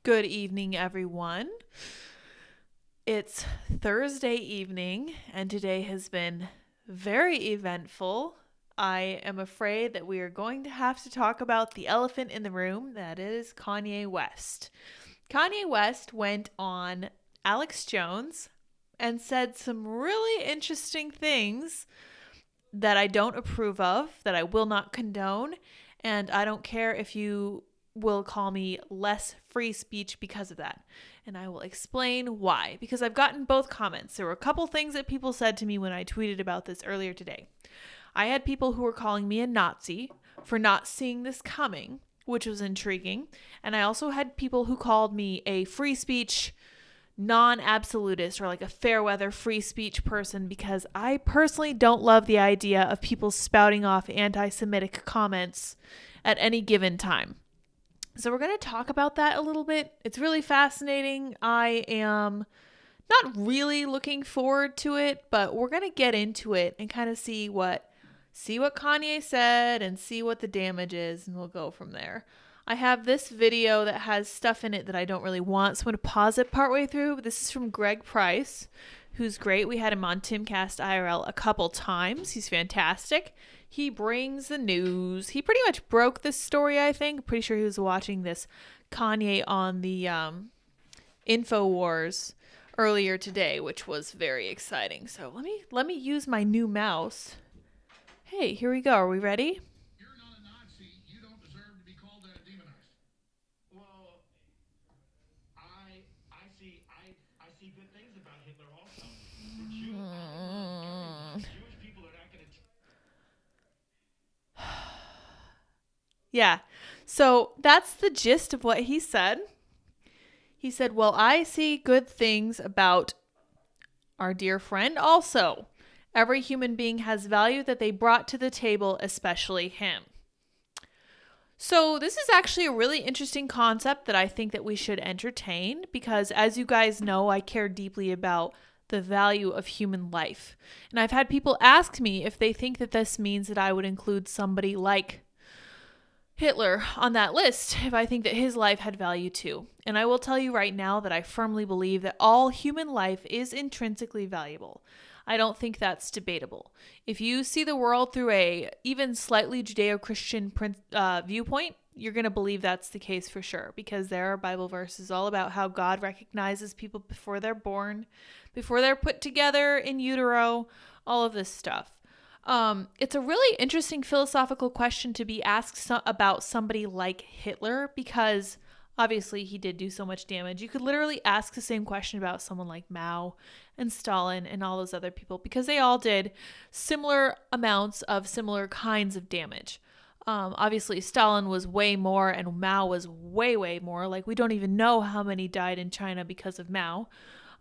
Good evening, everyone. It's Thursday evening, and today has been very eventful. I am afraid that we are going to have to talk about the elephant in the room, that is Kanye West. Kanye West went on Alex Jones and said some really interesting things that I don't approve of, that I will not condone, and I don't care if you will call me less free speech because of that. And I will explain why. Because I've gotten both comments. There were a couple things that people said to me when I tweeted about this earlier today. I had people who were calling me a Nazi for not seeing this coming, which was intriguing. And I also had people who called me a free speech non-absolutist or like a fair weather free speech person because I personally don't love the idea of people spouting off anti-Semitic comments at any given time. So we're going to talk about that a little bit. It's really fascinating. I am not really looking forward to it, but we're going to get into it and kind of see what Kanye said and see what the damage is, and we'll go from there. I have this video that has stuff in it that I don't really want, so I'm going to pause it partway through. But this is from Greg Price, who's great. We had him on Timcast IRL a couple times. He's fantastic. He brings the news. He pretty much broke this story, I think. Pretty sure he was watching this Kanye on the InfoWars earlier today, which was very exciting. So let me use my new mouse. Hey, here we go. Are we ready? You're not a Nazi. You don't deserve to be called demonized. Well, I see good things about Hitler also. The Jewish people are not going to. Yeah. So that's the gist of what he said. He said, well, I see good things about our dear friend also. Every human being has value that they brought to the table, especially him. So this is actually a really interesting concept that I think that we should entertain because, as you guys know, I care deeply about the value of human life. And I've had people ask me if they think that this means that I would include somebody like Hitler on that list, if I think that his life had value too. And I will tell you right now that I firmly believe that all human life is intrinsically valuable. I don't think that's debatable. If you see the world through a even slightly Judeo-Christian viewpoint, you're going to believe that's the case for sure, because there are Bible verses all about how God recognizes people before they're born, before they're put together in utero, all of this stuff. It's a really interesting philosophical question to be asked about somebody like Hitler, because obviously he did do so much damage. You could literally ask the same question about someone like Mao and Stalin and all those other people, because they all did similar amounts of similar kinds of damage. Obviously Stalin was way more and Mao was way, way more. Like, we don't even know how many died in China because of Mao.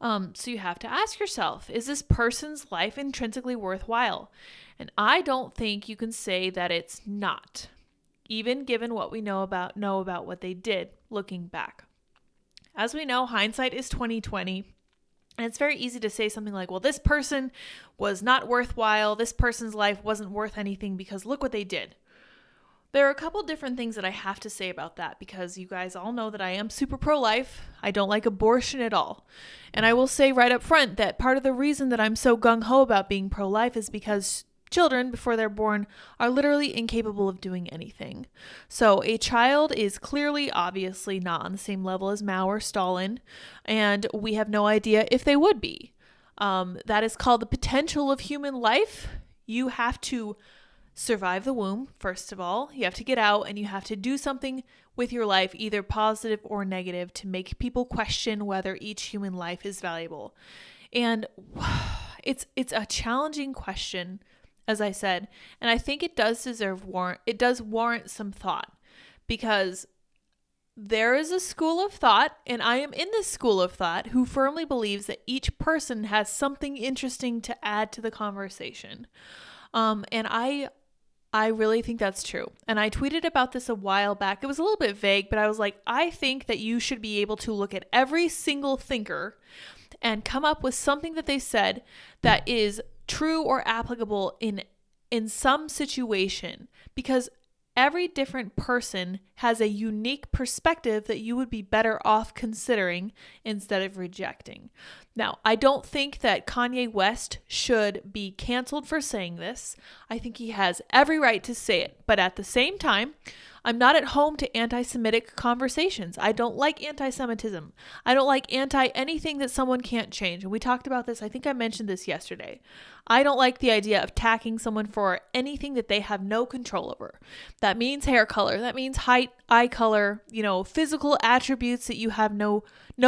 So you have to ask yourself, is this person's life intrinsically worthwhile? And I don't think you can say that it's not, even given what we know about what they did looking back. As we know, hindsight is 20/20. And it's very easy to say something like, well, this person was not worthwhile. This person's life wasn't worth anything because look what they did. There are a couple different things that I have to say about that, because you guys all know that I am super pro-life. I don't like abortion at all. And I will say right up front that part of the reason that I'm so gung-ho about being pro-life is because children, before they're born, are literally incapable of doing anything. So a child is clearly, obviously not on the same level as Mao or Stalin, and we have no idea if they would be. That is called the potential of human life. You have to survive the womb, first of all. You have to get out and you have to do something with your life, either positive or negative, to make people question whether each human life is valuable. And it's a challenging question, as I said, and I think it does warrant some thought, because there is a school of thought, and I am in this school of thought, who firmly believes that each person has something interesting to add to the conversation. And I really think that's true. And I tweeted about this a while back. It was a little bit vague, but I was like, I think that you should be able to look at every single thinker and come up with something that they said that is true or applicable in some situation, because every different person has a unique perspective that you would be better off considering instead of rejecting. Now, I don't think that Kanye West should be canceled for saying this. I think he has every right to say it. But at the same time, I'm not at home to anti-Semitic conversations. I don't like anti-Semitism. I don't like anything that someone can't change. And we talked about this. I think I mentioned this yesterday. I don't like the idea of attacking someone for anything that they have no control over. That means hair color. That means height, eye color, physical attributes that you have no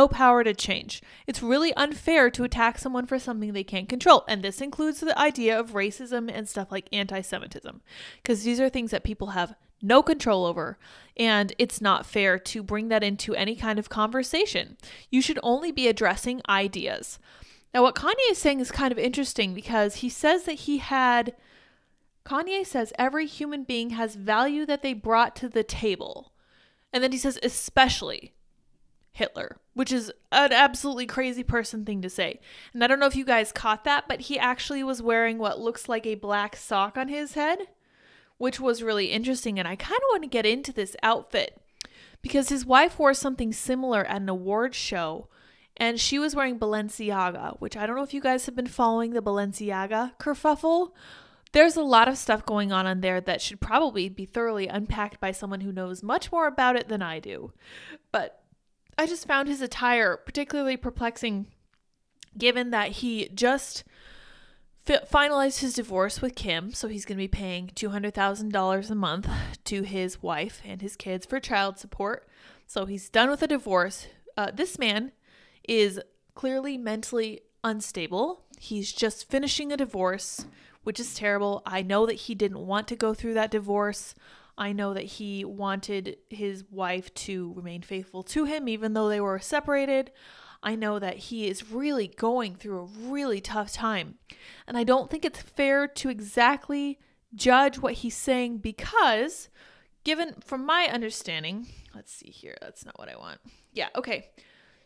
power to change. It's really unfair to attack someone for something they can't control. And this includes the idea of racism and stuff like anti-Semitism, because these are things that people have no control over, and it's not fair to bring that into any kind of conversation. You should only be addressing ideas. Now, what Kanye is saying is kind of interesting, because he says that Kanye says every human being has value that they brought to the table. And then he says, especially Hitler, which is an absolutely crazy person thing to say. And I don't know if you guys caught that, but he actually was wearing what looks like a black sock on his head, which was really interesting. And I kind of want to get into this outfit because his wife wore something similar at an award show, and she was wearing Balenciaga, which I don't know if you guys have been following the Balenciaga kerfuffle. There's a lot of stuff going on there that should probably be thoroughly unpacked by someone who knows much more about it than I do. But I just found his attire particularly perplexing, given that he just finalized his divorce with Kim, so he's going to be paying $200,000 a month to his wife and his kids for child support. So he's done with a divorce. This man is clearly mentally unstable. He's just finishing a divorce, which is terrible. I know that he didn't want to go through that divorce. I know that he wanted his wife to remain faithful to him, even though they were separated. I know that he is really going through a really tough time. And I don't think it's fair to exactly judge what he's saying, because given from my understanding, let's see here, that's not what I want. Yeah, okay.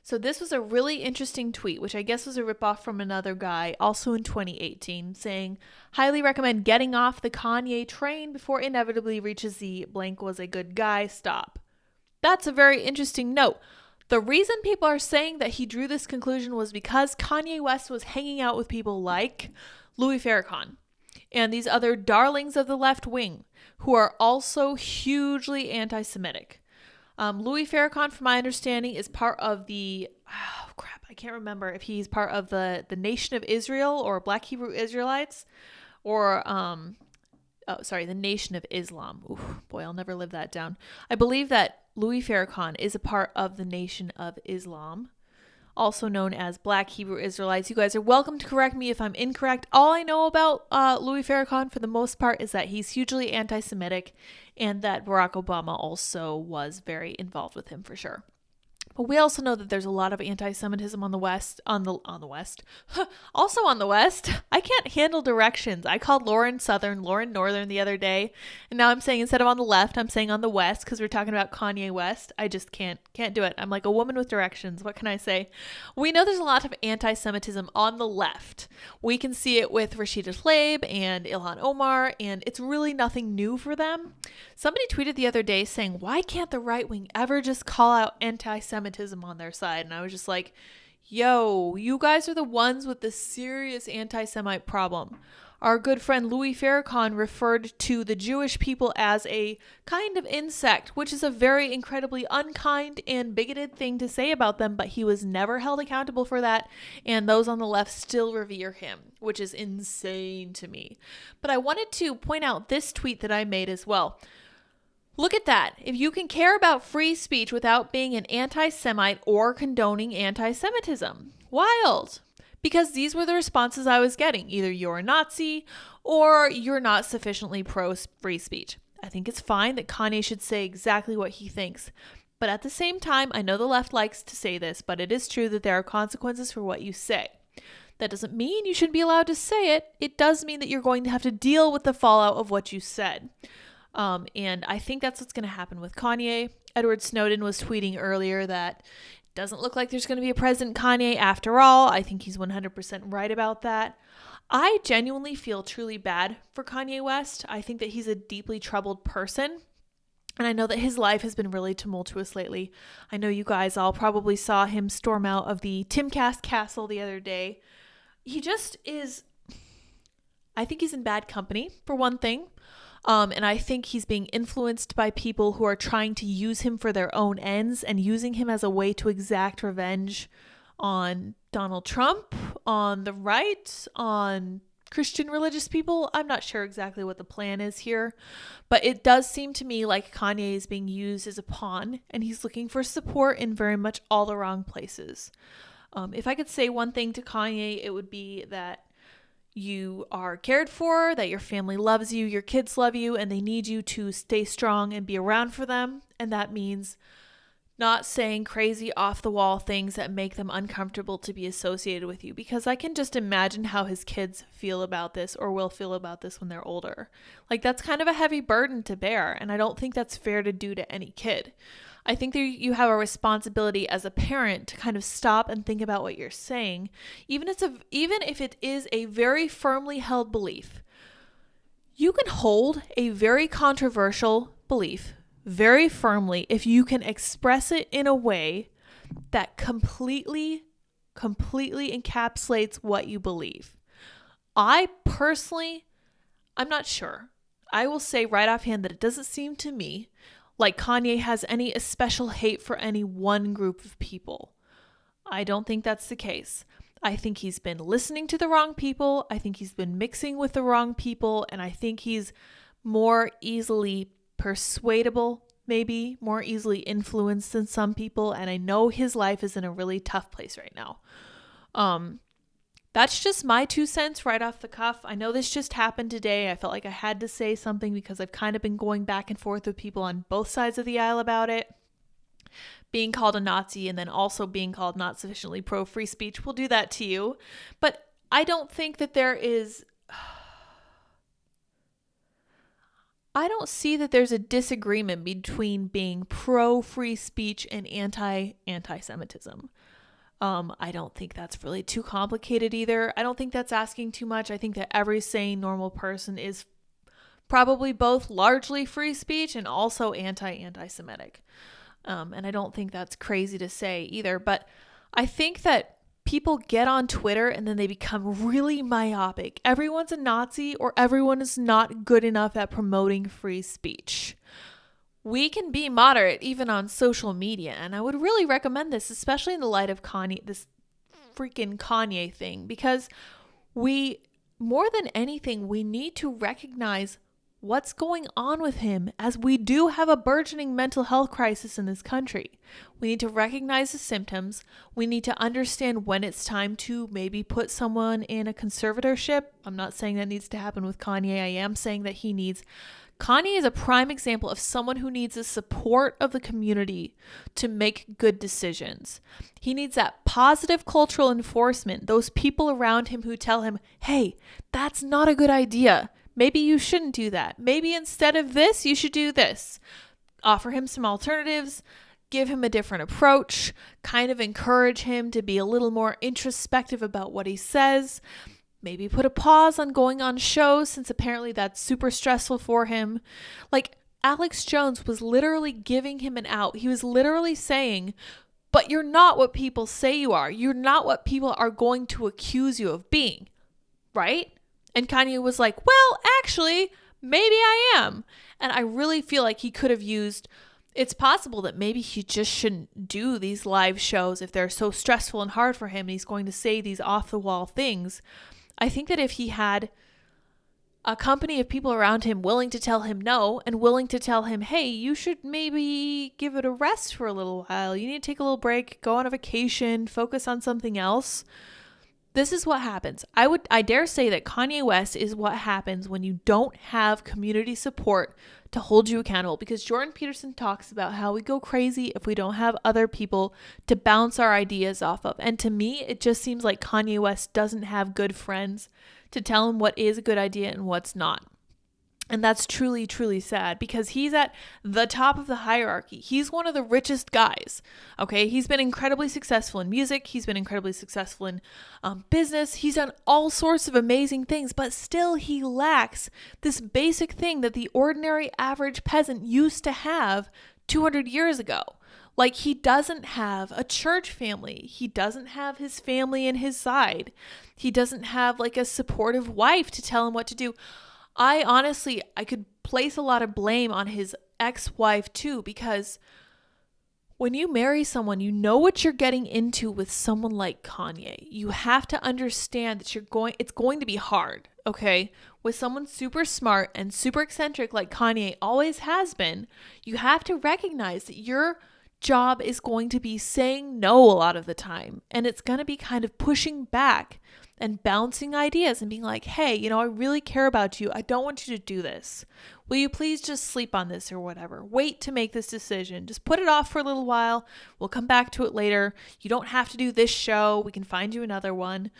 So this was a really interesting tweet, which I guess was a ripoff from another guy, also in 2018, saying, highly recommend getting off the Kanye train before inevitably reaches the blank was a good guy stop. That's a very interesting note. The reason people are saying that he drew this conclusion was because Kanye West was hanging out with people like Louis Farrakhan and these other darlings of the left wing who are also hugely anti-Semitic. Louis Farrakhan, from my understanding, is part of the, I can't remember if he's part of the Nation of Israel or Black Hebrew Israelites or, the Nation of Islam. Ooh, boy, I'll never live that down. I believe that Louis Farrakhan is a part of the Nation of Islam, also known as Black Hebrew Israelites. You guys are welcome to correct me if I'm incorrect. All I know about Louis Farrakhan, for the most part, is that he's hugely anti-Semitic, and that Barack Obama also was very involved with him for sure. But we also know that there's a lot of anti-Semitism on the West, also on the West. I can't handle directions. I called Lauren Southern, Lauren Northern the other day, and now I'm saying instead of on the left, I'm saying on the West because we're talking about Kanye West. I just can't do it. I'm like a woman with directions. What can I say? We know there's a lot of anti-Semitism on the left. We can see it with Rashida Tlaib and Ilhan Omar, and it's really nothing new for them. Somebody tweeted the other day saying, why can't the right wing ever just call out anti-Semitism on their side? And I was just like, yo, you guys are the ones with the serious anti-Semite problem. Our good friend Louis Farrakhan referred to the Jewish people as a kind of insect, which is a very incredibly unkind and bigoted thing to say about them, but he was never held accountable for that, and those on the left still revere him, which is insane to me. But I wanted to point out this tweet that I made as well. Look at that. If you can care about free speech without being an anti-Semite or condoning anti-Semitism. Wild. Because these were the responses I was getting. Either you're a Nazi or you're not sufficiently pro-free speech. I think it's fine that Kanye should say exactly what he thinks. But at the same time, I know the left likes to say this, but it is true that there are consequences for what you say. That doesn't mean you shouldn't be allowed to say it. It does mean that you're going to have to deal with the fallout of what you said. And I think that's what's going to happen with Kanye. Edward Snowden was tweeting earlier that it doesn't look like there's going to be a President Kanye after all. I think he's 100% right about that. I genuinely feel truly bad for Kanye West. I think that he's a deeply troubled person. And I know that his life has been really tumultuous lately. I know you guys all probably saw him storm out of the Timcast Castle the other day. He just is, I think he's in bad company, for one thing. And I think he's being influenced by people who are trying to use him for their own ends and using him as a way to exact revenge on Donald Trump, on the right, on Christian religious people. I'm not sure exactly what the plan is here, but it does seem to me like Kanye is being used as a pawn and he's looking for support in very much all the wrong places. If I could say one thing to Kanye, it would be that you are cared for, that your family loves you, your kids love you, and they need you to stay strong and be around for them. And that means not saying crazy off the wall things that make them uncomfortable to be associated with you, because I can just imagine how his kids feel about this or will feel about this when they're older. Like, that's kind of a heavy burden to bear, and I don't think that's fair to do to any kid. I think that you have a responsibility as a parent to kind of stop and think about what you're saying, even if it is a very firmly held belief. You can hold a very controversial belief very firmly if you can express it in a way that completely encapsulates what you believe. I'm not sure. I will say right offhand that it doesn't seem to me like Kanye has any especial hate for any one group of people. I don't think that's the case. I think he's been listening to the wrong people. I think he's been mixing with the wrong people. And I think he's more easily persuadable, maybe more easily influenced than some people. And I know his life is in a really tough place right now. That's just my 2 cents right off the cuff. I know this just happened today. I felt like I had to say something because I've kind of been going back and forth with people on both sides of the aisle about it. Being called a Nazi and then also being called not sufficiently pro-free speech will do that to you. But I don't think that I don't see that there's a disagreement between being pro-free speech and anti-Semitism. I don't think that's really too complicated either. I don't think that's asking too much. I think that every sane, normal person is probably both largely free speech and also anti-Semitic. And I don't think that's crazy to say either. But I think that people get on Twitter and then they become really myopic. Everyone's a Nazi or everyone is not good enough at promoting free speech. We can be moderate even on social media, and I would really recommend this, especially in the light of this freaking Kanye thing, because more than anything, we need to recognize what's going on with him, as we do have a burgeoning mental health crisis in this country. We need to recognize the symptoms. We need to understand when it's time to maybe put someone in a conservatorship. I'm not saying that needs to happen with Kanye. I am saying that Kanye is a prime example of someone who needs the support of the community to make good decisions. He needs that positive cultural enforcement, those people around him who tell him, hey, that's not a good idea. Maybe you shouldn't do that. Maybe instead of this, you should do this. Offer him some alternatives, give him a different approach, kind of encourage him to be a little more introspective about what he says. Maybe put a pause on going on shows since apparently that's super stressful for him. Like, Alex Jones was literally giving him an out. He was literally saying, but you're not what people say you are. You're not what people are going to accuse you of being, right? And Kanye was like, well, actually, maybe I am. And I really feel like he could have it's possible that maybe he just shouldn't do these live shows if they're so stressful and hard for him and he's going to say these off-the-wall things. I think that if he had a company of people around him willing to tell him no and willing to tell him, hey, you should maybe give it a rest for a little while. You need to take a little break, go on a vacation, focus on something else. This is what happens. I dare say that Kanye West is what happens when you don't have community support to hold you accountable, because Jordan Peterson talks about how we go crazy if we don't have other people to bounce our ideas off of. And to me, it just seems like Kanye West doesn't have good friends to tell him what is a good idea and what's not. And that's truly, truly sad because he's at the top of the hierarchy. He's one of the richest guys. Okay. He's been incredibly successful in music. He's been incredibly successful in business. He's done all sorts of amazing things, but still he lacks this basic thing that the ordinary average peasant used to have 200 years ago. Like, he doesn't have a church family. He doesn't have his family in his side. He doesn't have like a supportive wife to tell him what to do. I could place a lot of blame on his ex-wife too, because when you marry someone, you know what you're getting into with someone like Kanye. You have to understand that it's going to be hard, okay? With someone super smart and super eccentric like Kanye always has been, you have to recognize that your job is going to be saying no a lot of the time. And it's going to be kind of pushing back and bouncing ideas and being like, hey, I really care about you. I don't want you to do this. Will you please just sleep on this or whatever? Wait to make this decision. Just put it off for a little while. We'll come back to it later. You don't have to do this show. We can find you another one.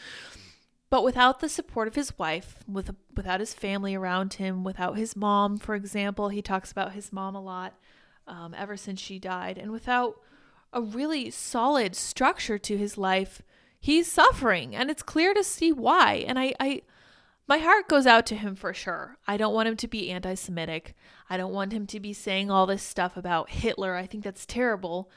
But without the support of his wife, without his family around him, without his mom, for example, he talks about his mom a lot ever since she died, and without a really solid structure to his life, he's suffering, and it's clear to see why. And my heart goes out to him for sure. I don't want him to be anti-Semitic. I don't want him to be saying all this stuff about Hitler. I think that's terrible.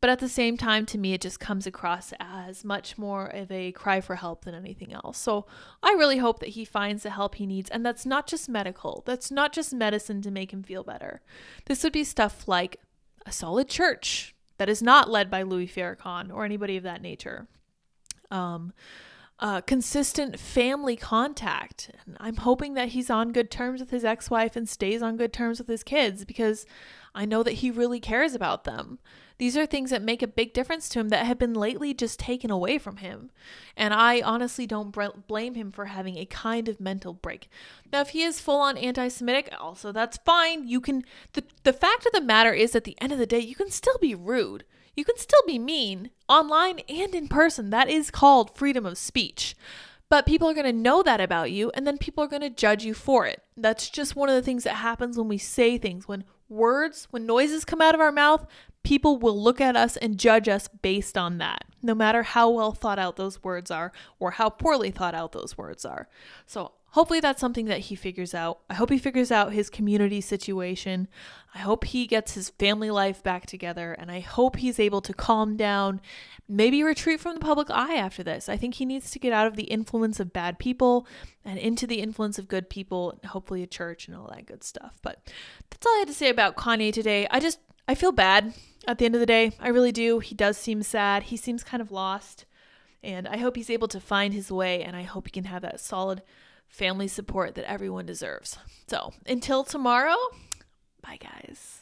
But at the same time, to me, it just comes across as much more of a cry for help than anything else. So I really hope that he finds the help he needs. And that's not just medical. That's not just medicine to make him feel better. This would be stuff like a solid church that is not led by Louis Farrakhan or anybody of that nature. Consistent family contact. And I'm hoping that he's on good terms with his ex-wife and stays on good terms with his kids, because I know that he really cares about them. These are things that make a big difference to him that have been lately just taken away from him. And I honestly don't blame him for having a kind of mental break. Now, if he is full on anti-Semitic, also that's fine. The fact of the matter is, at the end of the day, you can still be rude. You can still be mean online and in person. That is called freedom of speech. But people are going to know that about you, and then people are going to judge you for it. That's just one of the things that happens when we say things. When noises come out of our mouth, people will look at us and judge us based on that, no matter how well thought out those words are or how poorly thought out those words are. So hopefully that's something that he figures out. I hope he figures out his community situation. I hope he gets his family life back together, and I hope he's able to calm down, maybe retreat from the public eye after this. I think he needs to get out of the influence of bad people and into the influence of good people, and hopefully a church and all that good stuff. But that's all I had to say about Kanye today. I feel bad at the end of the day. I really do. He does seem sad. He seems kind of lost, and I hope he's able to find his way, and I hope he can have that solid family support that everyone deserves. So until tomorrow, bye guys.